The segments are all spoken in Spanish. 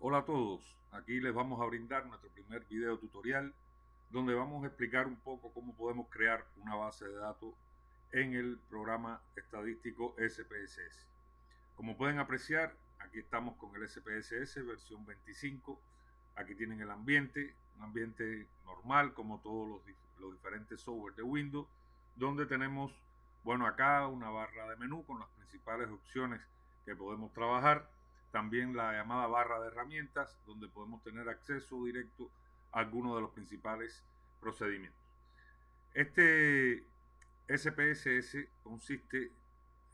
Hola a todos, aquí les vamos a brindar nuestro primer video tutorial donde vamos a explicar un poco cómo podemos crear una base de datos en el programa estadístico SPSS. Como pueden apreciar, aquí estamos con el SPSS versión 25. Aquí tienen el ambiente, un ambiente normal como todos los diferentes software de Windows, donde tenemos, bueno, acá una barra de menú con las principales opciones que podemos trabajar. También la llamada barra de herramientas, donde podemos tener acceso directo a algunos de los principales procedimientos. Este SPSS consiste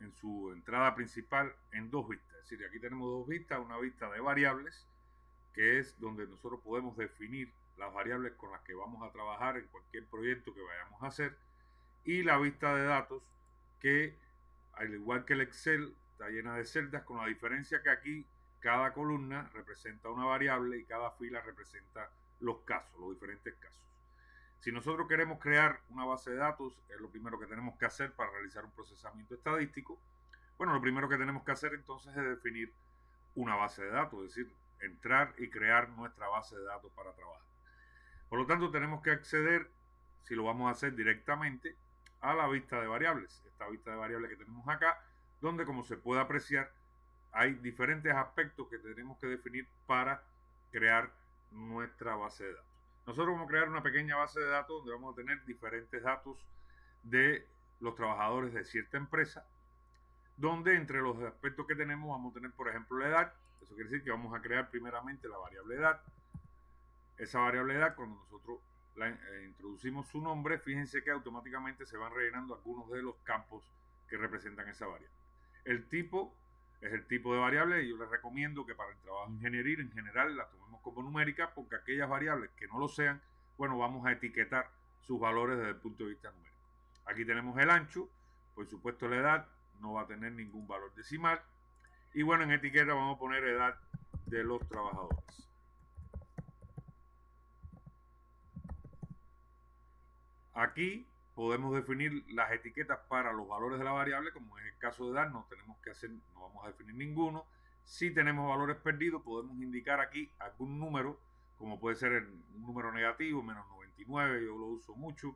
en su entrada principal en dos vistas. Es decir, aquí tenemos dos vistas, una vista de variables, que es donde nosotros podemos definir las variables con las que vamos a trabajar en cualquier proyecto que vayamos a hacer, y la vista de datos, que al igual que el Excel está llena de celdas, con la diferencia que aquí cada columna representa una variable y cada fila representa los casos, los diferentes casos. Si nosotros queremos crear una base de datos, es lo primero que tenemos que hacer para realizar un procesamiento estadístico. Bueno, lo primero que tenemos que hacer entonces es definir una base de datos, es decir, entrar y crear nuestra base de datos para trabajar. Por lo tanto, tenemos que acceder, si lo vamos a hacer directamente, a la vista de variables. Esta vista de variables que tenemos acá, donde, como se puede apreciar, hay diferentes aspectos que tenemos que definir para crear nuestra base de datos. Nosotros vamos a crear una pequeña base de datos donde vamos a tener diferentes datos de los trabajadores de cierta empresa, donde entre los aspectos que tenemos vamos a tener, por ejemplo, la edad. Eso quiere decir que vamos a crear primeramente la variable edad. Esa variable edad, cuando nosotros introducimos su nombre, fíjense que automáticamente se van rellenando algunos de los campos que representan esa variable. El tipo es el tipo de variable, y yo les recomiendo que para el trabajo ingenieril en general las tomemos como numéricas, porque aquellas variables que no lo sean, bueno, vamos a etiquetar sus valores desde el punto de vista numérico. Aquí tenemos el ancho, por supuesto la edad no va a tener ningún valor decimal, y bueno, en etiqueta vamos a poner edad de los trabajadores. Aquí podemos definir las etiquetas para los valores de la variable, como es el caso de edad, no vamos a definir ninguno. Si tenemos valores perdidos, podemos indicar aquí algún número, como puede ser un número negativo, menos 99, yo lo uso mucho,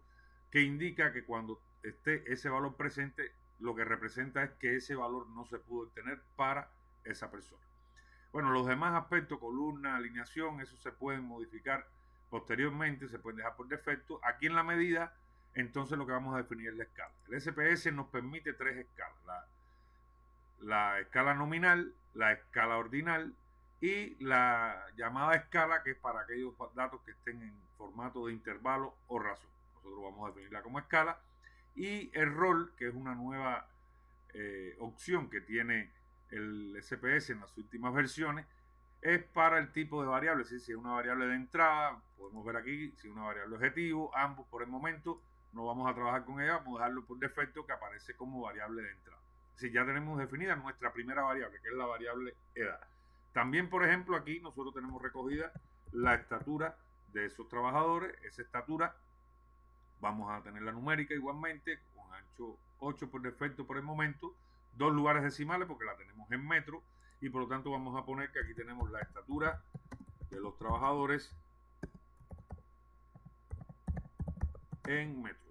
que indica que cuando esté ese valor presente, lo que representa es que ese valor no se pudo obtener para esa persona. Bueno, los demás aspectos, columna, alineación, eso se pueden modificar posteriormente, se pueden dejar por defecto. Aquí en la medida, entonces lo que vamos a definir es la escala. El SPS nos permite tres escalas: la escala nominal, la escala ordinal y la llamada escala, que es para aquellos datos que estén en formato de intervalo o razón. Nosotros vamos a definirla como escala. Y el rol, que es una nueva opción que tiene el SPS en las últimas versiones, es para el tipo de variable. Si es una variable de entrada, podemos ver aquí si es una variable objetivo. Ambos por el momento no vamos a trabajar con ella, vamos a dejarlo por defecto que aparece como variable de entrada. Si ya tenemos definida nuestra primera variable, que es la variable edad. También, por ejemplo, aquí nosotros tenemos recogida la estatura de esos trabajadores. Esa estatura vamos a tener la numérica igualmente, con ancho 8 por defecto por el momento, dos lugares decimales porque la tenemos en metros, y por lo tanto vamos a poner que aquí tenemos la estatura de los trabajadores en metros.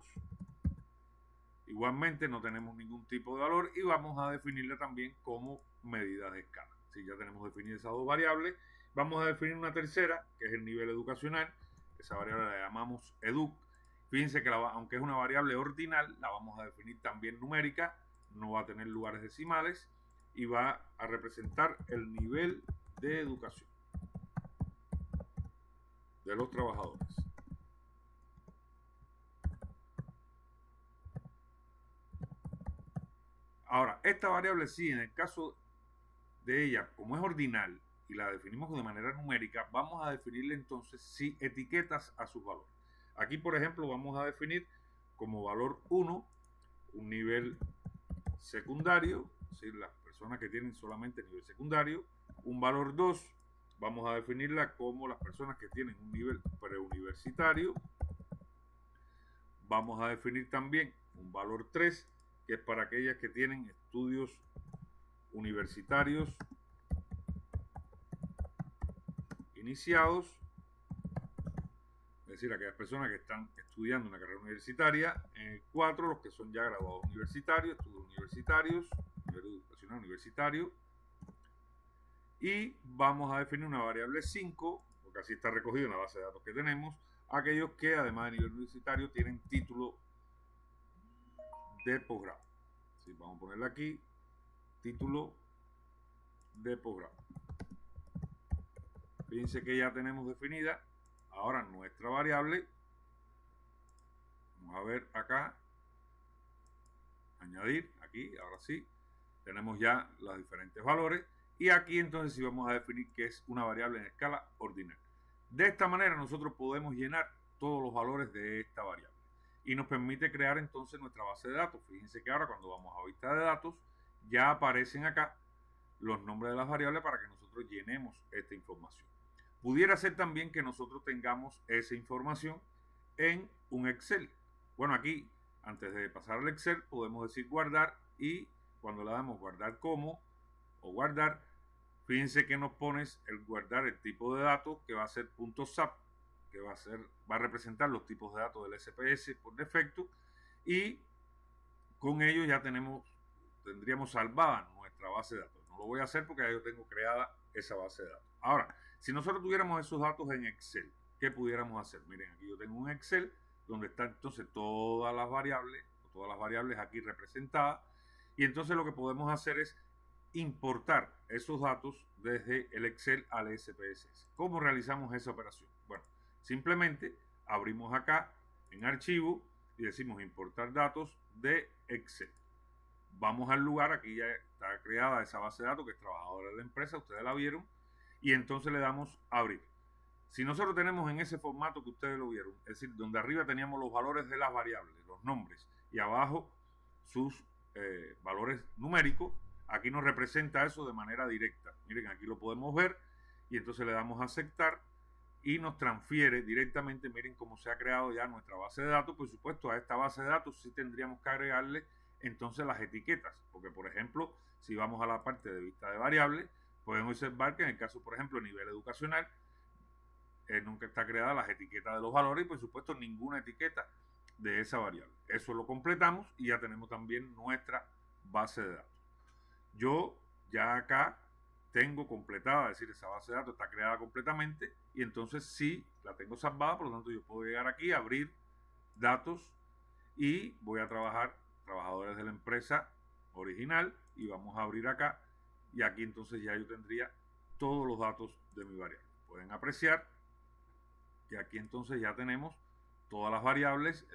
Igualmente no tenemos ningún tipo de valor y vamos a definirla también como medida de escala. Si ya tenemos definidas esas dos variables, vamos a definir una tercera, que es el nivel educacional. Esa variable la llamamos educ. Fíjense que aunque es una variable ordinal, la vamos a definir también numérica, no va a tener lugares decimales y va a representar el nivel de educación de los trabajadores. Ahora, esta variable sí, en el caso de ella, como es ordinal y la definimos de manera numérica, vamos a definirle entonces si etiquetas a sus valores. Aquí, por ejemplo, vamos a definir como valor 1 un nivel secundario, es decir, las personas que tienen solamente nivel secundario. Un valor 2 vamos a definirla como las personas que tienen un nivel preuniversitario. Vamos a definir también un valor 3, que es para aquellas que tienen estudios universitarios iniciados, es decir, aquellas personas que están estudiando una carrera universitaria. En el 4, los que son ya graduados universitarios, estudios universitarios, nivel educacional universitario. Y vamos a definir una variable 5, porque así está recogido en la base de datos que tenemos, aquellos que además de nivel universitario tienen título de posgrado. Sí, vamos a ponerle aquí, título de posgrado. Fíjense que ya tenemos definida ahora nuestra variable. Vamos a ver acá, añadir, aquí, ahora sí, tenemos ya los diferentes valores. Y aquí entonces sí vamos a definir que es una variable en escala ordinal. De esta manera nosotros podemos llenar todos los valores de esta variable. Y nos permite crear entonces nuestra base de datos. Fíjense que ahora cuando vamos a vista de datos, ya aparecen acá los nombres de las variables para que nosotros llenemos esta información. Pudiera ser también que nosotros tengamos esa información en un Excel. Bueno, aquí, antes de pasar al Excel, podemos decir guardar, y cuando le damos guardar como o guardar, fíjense que nos pones el guardar el tipo de datos, que va a ser .sap, que va a representar los tipos de datos del SPS por defecto, y con ello ya tendríamos salvada nuestra base de datos. No lo voy a hacer porque ya yo tengo creada esa base de datos. Ahora, si nosotros tuviéramos esos datos en Excel, ¿qué pudiéramos hacer? Miren, aquí yo tengo un Excel donde están entonces todas las variables aquí representadas, y entonces lo que podemos hacer es importar esos datos desde el Excel al SPSS. ¿Cómo realizamos esa operación? Bueno, simplemente abrimos acá en archivo y decimos importar datos de Excel. Vamos al lugar, aquí ya está creada esa base de datos que es trabajadora de la empresa, ustedes la vieron, y entonces le damos abrir. Si nosotros tenemos en ese formato que ustedes lo vieron, es decir, donde arriba teníamos los valores de las variables, los nombres, y abajo sus valores numéricos, aquí nos representa eso de manera directa. Miren, aquí lo podemos ver, y entonces le damos a aceptar y nos transfiere directamente. Miren cómo se ha creado ya nuestra base de datos. Por supuesto, a esta base de datos sí tendríamos que agregarle entonces las etiquetas, porque por ejemplo, si vamos a la parte de vista de variables, podemos observar que en el caso, por ejemplo, nivel educacional, nunca está creada las etiquetas de los valores y por supuesto ninguna etiqueta de esa variable. Eso lo completamos y ya tenemos también nuestra base de datos. Yo ya acá tengo completada, es decir, esa base de datos está creada completamente, y entonces sí la tengo salvada. Por lo tanto yo puedo llegar aquí, abrir datos, y voy a trabajar trabajadores de la empresa original, y vamos a abrir acá, y aquí entonces ya yo tendría todos los datos de mi variable. Pueden apreciar que aquí entonces ya tenemos todas las variables: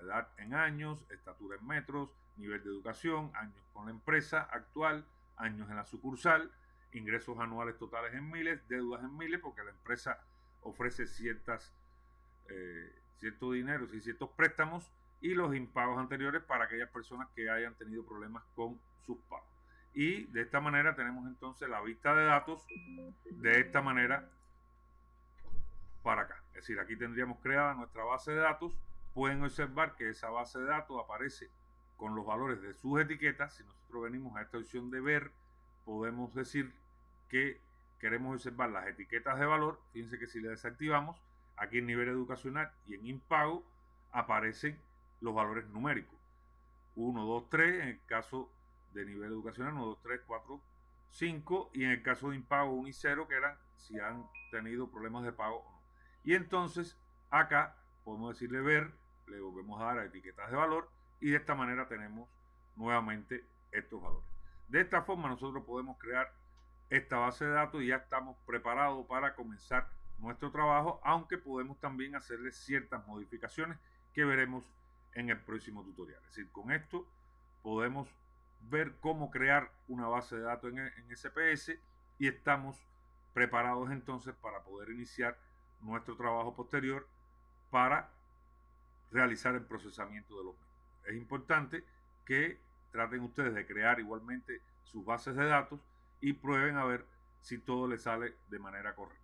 edad en años, estatura en metros, nivel de educación, años con la empresa actual, años en la sucursal, ingresos anuales totales en miles, deudas en miles, porque la empresa ofrece cierto dinero y ciertos préstamos, y los impagos anteriores para aquellas personas que hayan tenido problemas con sus pagos. Y de esta manera tenemos entonces la vista de datos de esta manera para acá. Es decir, aquí tendríamos creada nuestra base de datos. Pueden observar que esa base de datos aparece con los valores de sus etiquetas. Si nosotros venimos a esta opción de ver, podemos decir que queremos observar las etiquetas de valor. Fíjense que si le desactivamos, aquí en nivel educacional y en impago aparecen los valores numéricos: 1, 2, 3, en el caso de nivel educacional 1, 2, 3, 4, 5, y en el caso de impago 1 y 0, que eran si han tenido problemas de pago o no. Y entonces acá podemos decirle ver, le volvemos a dar a etiquetas de valor, y de esta manera tenemos nuevamente estos valores. De esta forma nosotros podemos crear esta base de datos y ya estamos preparados para comenzar nuestro trabajo, aunque podemos también hacerle ciertas modificaciones que veremos en el próximo tutorial. Es decir, con esto podemos ver cómo crear una base de datos en SPS, y estamos preparados entonces para poder iniciar nuestro trabajo posterior para realizar el procesamiento de los mismos. Es importante que traten ustedes de crear igualmente sus bases de datos y prueben a ver si todo les sale de manera correcta.